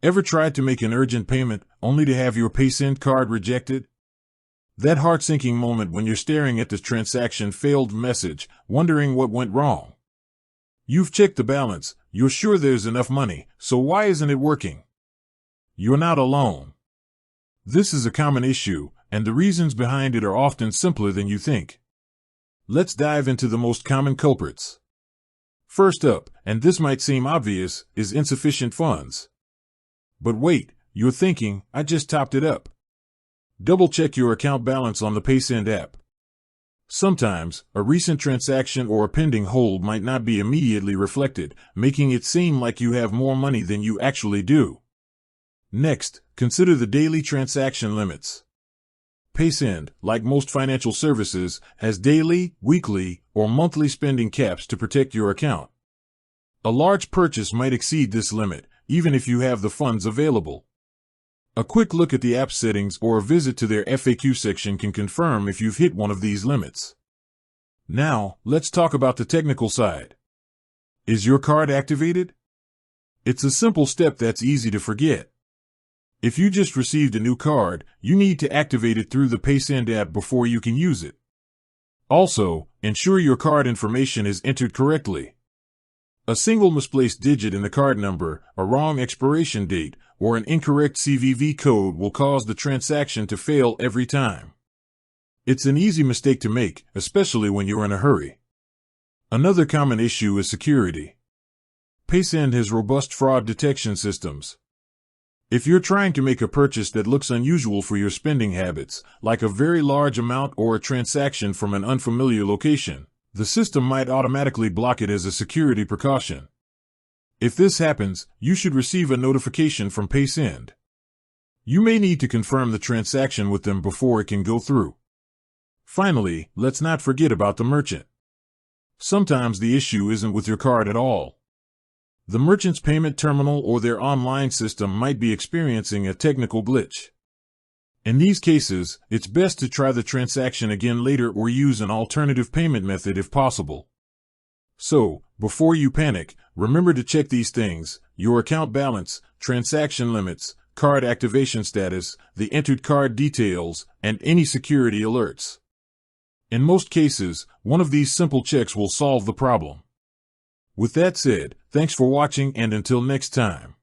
Ever tried to make an urgent payment only to have your Paysend card rejected? That heart-sinking moment when you're staring at the transaction failed message, wondering what went wrong. You've checked the balance, you're sure there's enough money, so why isn't it working? You're not alone. This is a common issue, and the reasons behind it are often simpler than you think. Let's dive into the most common culprits. First up, and this might seem obvious, is insufficient funds. But wait, you're thinking, I just topped it up. Double-check your account balance on the Paysend app. Sometimes, a recent transaction or a pending hold might not be immediately reflected, making it seem like you have more money than you actually do. Next, consider the daily transaction limits. Paysend, like most financial services, has daily, weekly, or monthly spending caps to protect your account. A large purchase might exceed this limit, even if you have the funds available. A quick look at the app settings or a visit to their FAQ section can confirm if you've hit one of these limits. Now, let's talk about the technical side. Is your card activated? It's a simple step that's easy to forget. If you just received a new card, you need to activate it through the Paysend app before you can use it. Also, ensure your card information is entered correctly. A single misplaced digit in the card number, a wrong expiration date, or an incorrect CVV code will cause the transaction to fail every time. It's an easy mistake to make, especially when you're in a hurry. Another common issue is security. Paysend has robust fraud detection systems. If you're trying to make a purchase that looks unusual for your spending habits, like a very large amount or a transaction from an unfamiliar location, the system might automatically block it as a security precaution. If this happens, you should receive a notification from Paysend. You may need to confirm the transaction with them before it can go through. Finally, let's not forget about the merchant. Sometimes the issue isn't with your card at all. The merchant's payment terminal or their online system might be experiencing a technical glitch. In these cases, it's best to try the transaction again later or use an alternative payment method if possible. So, before you panic, remember to check these things: your account balance, transaction limits, card activation status, the entered card details, and any security alerts. In most cases, one of these simple checks will solve the problem. With that said, thanks for watching, and until next time.